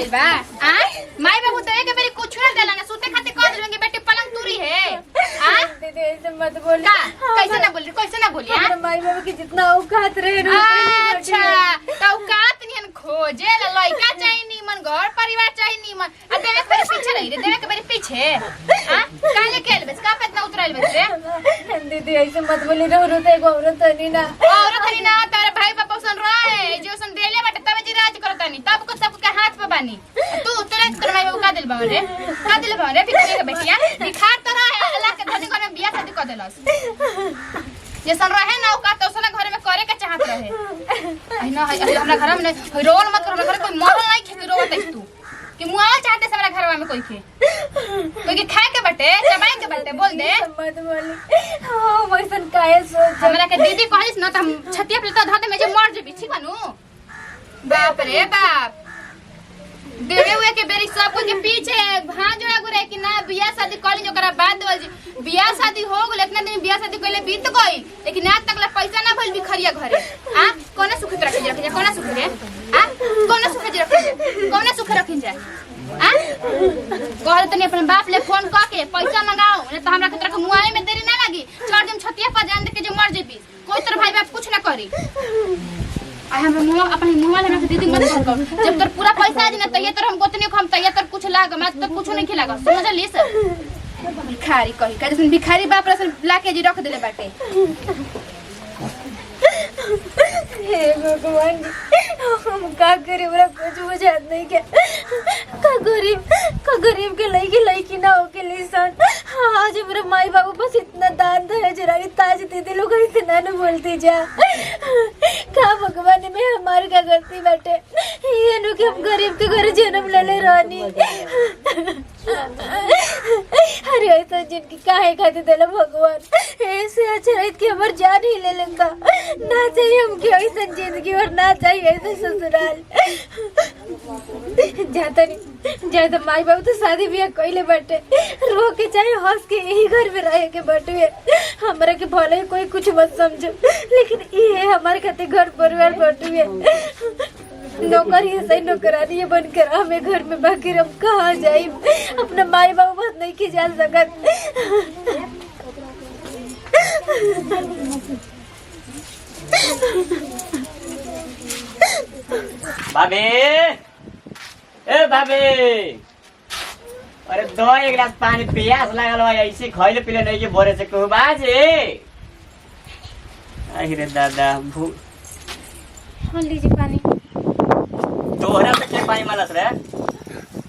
गइल बा आ माई बाबू तो एक बेरी कुछ ना देला ना सुते खातिर कह देंगे बेटी पलंग तुरी है आ दीदी ऐसे मत बोली। कैसे ना बोली हां माई बाबू की जितना औकात रहे ना अच्छा तो औकात नियन खोजे ला लइका चाहिए नीमन घर परिवार चाहिए नीमन आ देवे के पीछे रही रे देवे के बेरी पीछे हां काले केल बस का पेट ना उतरल बस रे दीदी ऐसे मत बोली रो तो एक औरत नहीं ना तारे भाई बापा सन रहे जो सन देले बाटे तब जी राज करतानी तब को सब के हाथ पे बानी तू तोरे भाई बाबू का दिल बारे फिर के बेटिया दिखार तो रहा अल्लाह के धनी घर में बियाह शादी कर देलस जे सन रहे ना का तो सन घर में करे के चाहत रहे आई ना हमरा घर में रोल मत कर घर कोई मरल नहीं खेती रोवत है तू कि मुआवा चाहते से हमरा घरवा में कोई के खाए के बटे चबाए के बटे बोल दे मत बोली हां वैसन काहे सोच हमरा के दीदी कहलिस न त हम छतिया पे तो धते में जे मर जेबी ठीक बानू बाप रे बाप देवे हुए के बेरी सब के पीछे भां जोड़ा गुरे कि ना बियाह शादी कॉलेज ओकरा बाद देवल जी बियाह शादी हो गेल इतना दिन बियाह शादी कइले बीत गई लेकिन आज तक ला पैसा ना भइल बिखरिया घरे आ कोना सुख रखे जा कोना सुख रे आ कोना सुख रखे जा आ कहल तनी अपन बाप ले फोन क के पैसा मंगाओ न त हमरा के तरह मुआए में देरी ना लागी छोड़ देम छतिया पर जान दे के जे मर जेबी कोई तर भाई बाप कुछ ना करी आ हम मुंह अपने मुंह वाले में दीदी मत कर जब तक पूरा पैसा आ जाए तैया तर हम गोतनी को हम तैया तर कुछ लाग मैं तो कुछ नहीं खिलागा समझ ली सर भिखारी कही का जैसे भिखारी बाप रे लाके जी रख देले बाटे हे भगवान हम का करे बड़ा कुछ बुझात नहीं के का गरीब के लईकी ना हो के लिसन आज मेरे माई बाबू बस इतना दान दहेज रही ताज दीदी लोग ऐसे ना बोलती जा का भगवान में हमारे का गलती बैठे ये नु के हम गरीब के घर जन्म ले रानी अरे ऐसा जिनकी काहे खाते देला भगवान ऐसे अच्छा रहित के हमर जान ही ले लेंगा ना चाहिए हमके ऐसा जिंदगी और ना चाहिए ऐसा ससुराल जाता माई बाबू तो शादी ब्याह कइले बाटे रो के चाहे हंस के यही घर में रहे के बाटे हमरा के भले कोई कुछ मत समझो लेकिन ये हमारे खाते घर परिवार बाटे नौकरी ऐसे नौकरानी है बनकर हमें घर में बाकी हम कहाँ जाए अपना माई बाबू बात नहीं की जा सकत भाभी ए भाभी अरे दो एक गिलास पानी प्यास लागल हो ऐसे खइले पिले नहीं के भोरे से कहू बाजे अरे दादा हाँ लीजिए पानी तोहरा से के पानी मांगलस रे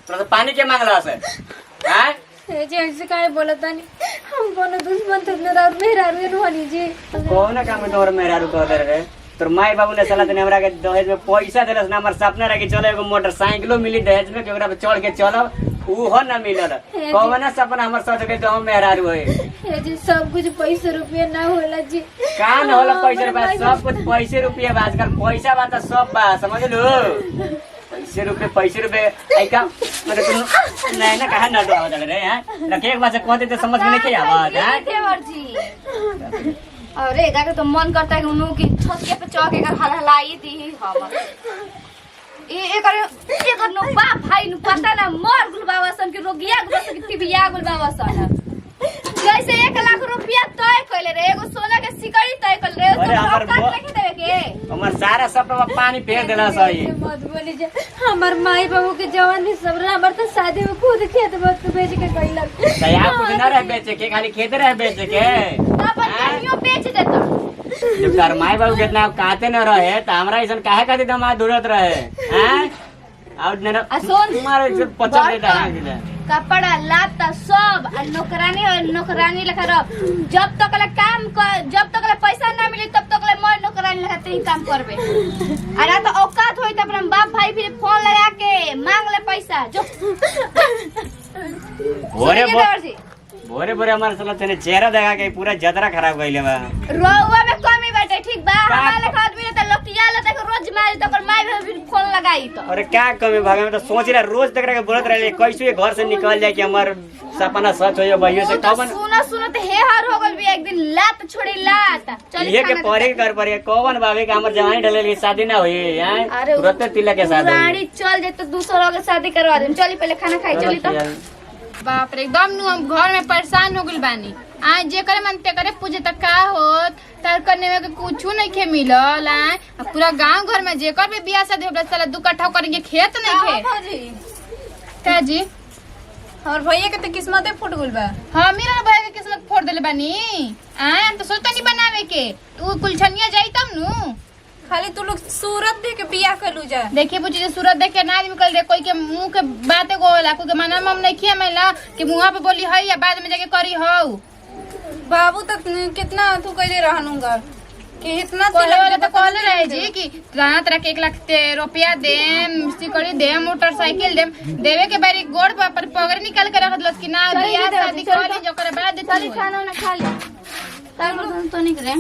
तोरा से पानी के मांगलस हैं जी ऐसे काहे बोलता नहीं हम कोनो दुश्मन तो न और मेरा रुवानी जी कौन काम में तोहरा मेरा रुक दे रे तोर माई बाबू ने साला तने हमरा के दहेज में पैसा देलस ना हमर सपना रहे कि चलो एगो मोटरसाइकिलो मिली दहेज में कि ओकरा पे चढ़ के चलब उहो ना मिलल कौन सपना हमर सोच के तो हम मेहरारू है ए जी सब कुछ पैसा रुपया ना होला जी का न होला पैसा रुपया सब कुछ पैसे रुपया बा आजकल पैसा बा त सब बा समझ लो पैसे रुपए आई का मतलब तुम नहीं ना कहा ना तो आवाज रे हैं रखे एक बार से कहते तो समझ में नहीं के आवाज है देवर जी अरे एका तो मन करता है कि उन्हों की छत के पे चौक एकर हलहलाई दी हम एकर नो बाप भाई नु पता ना मर गुल बाबा सन के रोगिया गुल सन के टिबिया गुल बाबा सन जैसे 1 लाख रुपया तय कइले रे एगो सोना के सिकड़ी तय कइले रे अरे हमर लिख देवे के हमर सारा सपना पानी फेर देला सही मत बोली जे हमर माई बाबू के जवान भी सब हमर तो शादी में खुद खेत मत बेच के कइलक दया कुछ ना रह बेचे के खाली खेत रह बेचे के अपन कहियो बेच देता जब तार माई बाबू कितना काते न रहे त हमरा ऐसन काहे खातिर दमाद दूरत रहे हैं और न सोन मारे 50 लेता कपड़ा लाता सब नौकरानी लखा रह जब तक पैसा ना मिली तब तक मैं नौकरानी लखा ही काम करबे अरे तो औकात होई त अपना बाप भाई फिर फोन लगा के मांग ले पैसा जो भोरे हमारे साला तने चेहरा देखा के पूरा जतरा खराब कइले बा रोवा में कमी बाटे ठीक बा हमारे लेखा आदमी त लटिया ले त रोज मारे त माई भी फोन लगा भगाई तो। अरे क्या कमी भागे में तो सोच रहा रोज तक के बोलत रहे कैसे घर से निकल जाए कि हमार सपना सच हो भैया से कौन सुनो तो हे हार हो गल भी एक दिन लात छोड़ी लात चल ये के परे कर परे कौन भावे के हमर जवानी डले की शादी ना होई हैं तुरंत तिलक के शादी रानी चल जे तो दूसरा के शादी करवा दे चली पहले खाना खाई चली तो बाप रे एकदम नु हम घर में परेशान हो गइल बानी आ जे करे मन ते करे पूजे त का होत तर करने में कुछ नहीं खे मिलल आ पूरा गांव घर में जेकर भी बियाह शादी होबे साला दू कट्ठा करेंगे खेत नहीं खे भाजी का जी और भैया के तो किस्मते फूट गइल बा। हां मेरा भैया के किस्मत फोड़ देले बानी आ हम तो सोचता नहीं बनावे के तू कुलछनिया जाई तब नु खाली तू लोग सूरत देख के बियाह कर लू जा। देखिए बुझी जे सूरत देख के ना आदमी कल दे कोई के मुंह के बातें गोला कोई के मना मम नहीं खिया मैला कि मुंह पे बोली है या बाद में जाके करी हौ बाबू तक कितना तू कहले रहनुगा कि इतना कहले वाला तो कहले रहे जी कि राना तरह के 1 लाख रुपया देम सिकड़ी देम मोटरसाइकिल देम देवे के बारी गोड़ पर पगड़ी निकाल के रख दलस कि ना बियाह शादी करे जो करे बाद दे चली खाना ना खा ले तब तो निकले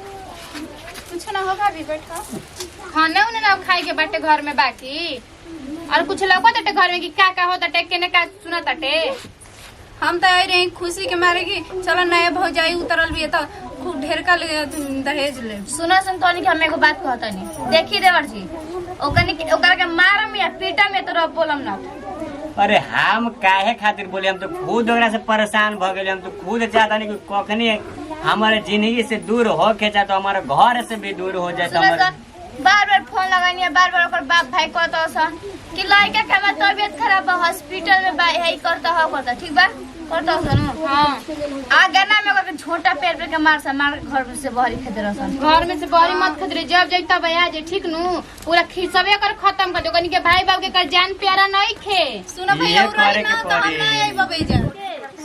कुछ ना होगा भी बैठा खाना उन्हें ना खाए के बाटे घर में बाकी और कुछ लौका ताटे घर में कि का होता टे केने का सुना ताटे हम तो आई रही खुशी के मारे की चलो नया भौजाई उतरल भी तो खूब ढेर का दहेज ले। सुना सुन तो कि हम एगो बात कहता नहीं देखी देवर जी ओकरा के मारम या पीटम या तो बोलम ना अरे हम काहे खातिर बोले हम तो खुद ओकरा से परेशान भ गेले हम तो खुद चाहता नहीं कि कखनी हमारे जिंदगी से दूर हो के चाहे तो हमारे घर से भी दूर हो जाए तो हमारे बार बार फोन लगानी बार बार ओकर बाप भाई कहता सन कि लड़का के हमार तबियत खराब बा हॉस्पिटल में बा यही करता हो करता ठीक बा करता सन हां आ गाना में ओकर झोटा पैर पे के मार घर से बहरी खेद रहसन घर में से बहरी मत खतरे जब जइता भैया जे ठीक नु पूरा खिसबे कर खत्म कर दो कनी के भाई बाप के कर जान प्यारा नहीं खे सुनो भैया उराई ना तो हम ना आई बबैजा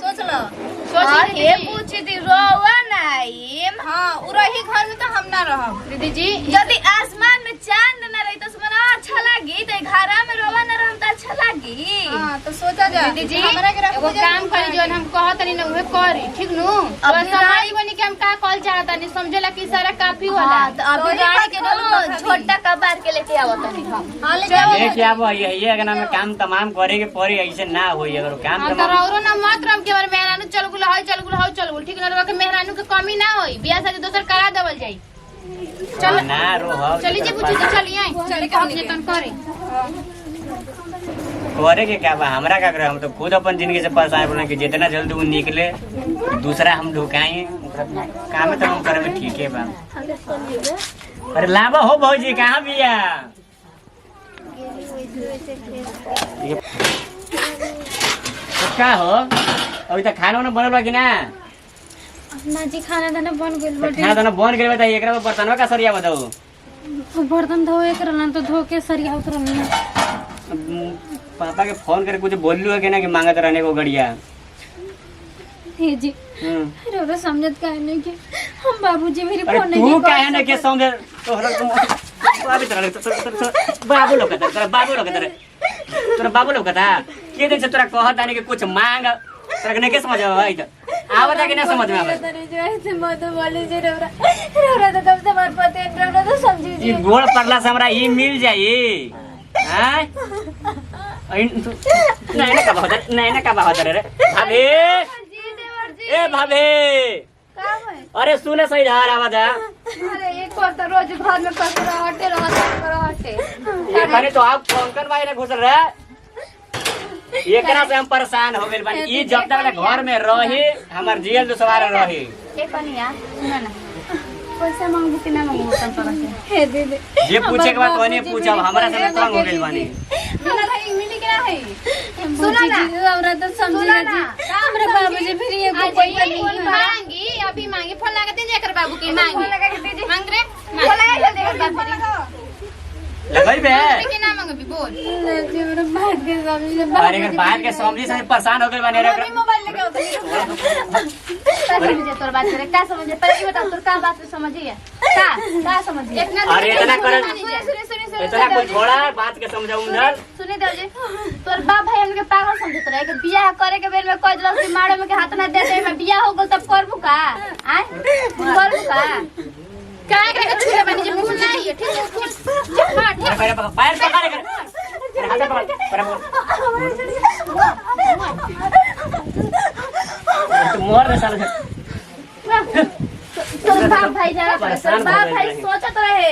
सोच लो सोच के पूछी थी रोवा नहीं हां उराही घर में तो हम ना रहब दीदी जी यदि आसमान में चांद न रही तो सुना अच्छा लगी तो घरा में रोवा न रहम तो अच्छा लगी हां तो सोचा जा दीदी जी हमरा के एगो काम करी जोन हम कहत नहीं न उहे करी ठीक नु अब समाई बनी के हम का कॉल चाहता नहीं समझेला कि सारा काफी होला तो अभी रानी के दो छोटा कबार के लेके आवत नहीं हम हां लेके आवो ये अगर में काम तमाम करे के पड़ी ऐसे ना होई अगर काम हम तो औरो ना मत रम के बारे मेहरानू चल गुल ठीक न रवा के मेहरानू के कमी ना होई बियाह शादी दोसर करा देवल जाई चल ना रो चली जे पूछी तो चली आई चल के हम जतन करे करे के क्या बा हमरा का करे हम तो खुद अपन जिंदगी से परेशान बोले कि जितना जल्दी वो निकले दूसरा हम ढुकाएं काम तो हम करे में ठीक है बा अरे लावा हो भौजी कहाँ बिया का हो अभी तक खाना वाना बनल बा कि ना ना जी खाना दाना बन गेल बाटे खाना दाना बन गेल बा त एकरा में बर्तनवा का सरिया बताओ बर्तन धोए करला तो धो के सरिया उतरल पापा के फोन करके कुछ बोललू है कि ना कि मांगत रहने को गड़िया हे जी रो समझत काहे नहीं के हम बाबूजी मेरी अरे फोन तू नहीं काहे ना के समझ तोहरा तुम बाबू तरह बाबू लोग तेरा बाबू लोग तेरा बाबू लोग था के दिन से तोरा कहत आने के कुछ मांग तोरा नहीं के समझ आई तो आवता कि ना समझ में आवे जो ऐसे मत बोले जे रो तो तब से मार पते रो तो समझी जी ई गोड़ पड़ला से हमरा ई मिल जाई हैं नहीं ना का बहुत रे भाभी ए भाभी अरे सुने सही धार आवाज अरे एक बार तो रोज घर में कसरा हटे ये खाने तो आप पंकन भाई ने घुसल रहे एकरा से हम परेशान हो गइल बानी ई जब तक घर में रही हमर जियल दुसवार रही ए कनिया सुन ना पैसा मांगू कि ना मांगू तन पर से हे दीदी ये पूछे के बाद कोने पूछब हमरा से तंग हो गइल बानी सुना भाई मिली के ना है सुना ना हमरा तो समझी जी हमरा बाबूजी फिर ये कोई मांगी अभी मांगी फोन लगा दीजिए कर बाबू की मांगी फोन लगा के दीजिए मांग रे फोन लगा के दे बाबू लगई बे के ना मांगो भी बोल जी हमरा बात के समझी अरे अगर बाहर के समझी से परेशान हो गइल बानी रे मोबाइल लेके आओ समझे तोर बात करे का समझे पहले बता तोर का बात समझिए का समझिए अरे इतना कर इतना कोई छोड़ा बात के समझाऊं उधर सुने देव जी तोर बाप भाई हमके पागल समझत रहे कि बियाह करे के बेर में कह दिलस कि मारो में के हाथ ना दे दे में बियाह हो गेल तब करबू का आय करबू का काय करे छुरे बनी जे मुंह नहीं है ठीक है पैर पकड़ कर हाथ पकड़ तो मोर दे साले तो बाप भाई जा बाप भाई सोचत रहे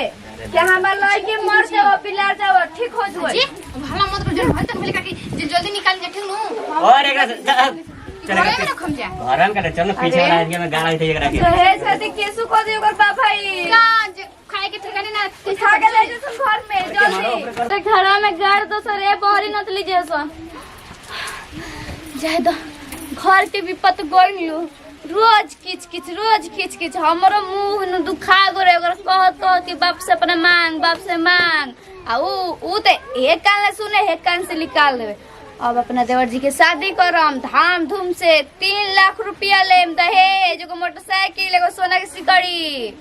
कि हमार लड़की मर जाओ पिलार जाओ ठीक हो जाओ जी भला मत कर जन भल तक भले काकी जे जल्दी निकाल जे ठीक नु और एक चल घरे में रखम जा आराम कर चल पीछे वाला एरिया में गाना दे एकरा के रहे छथि केसु को दे ओकर बाप भाई का खाए के ठिकाने ना उठा के ले जा घर में जल्दी तो घर में गाड़ दो सरे बहरी नत लीजिए सो जाय दो घर के विपत गइलू रोज किच किच हमरो मुंह न दुखा गोरे ओकर कह कि बाप से अपने मांग बाप से मांग आ ऊ ते एक कान ले सुने एक कान से निकाल देवे अब अपना देवर जी के शादी करम धाम धूम से 3 लाख रुपया लेम दहेज एगो मोटरसाइकिल एगो सोना के सिकड़ी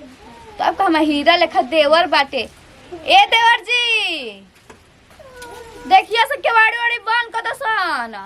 तो अब हम हीरा लेखा देवर बाटे ए देवर जी देखिए से केवाड़ी वाड़ी बंद कर दसन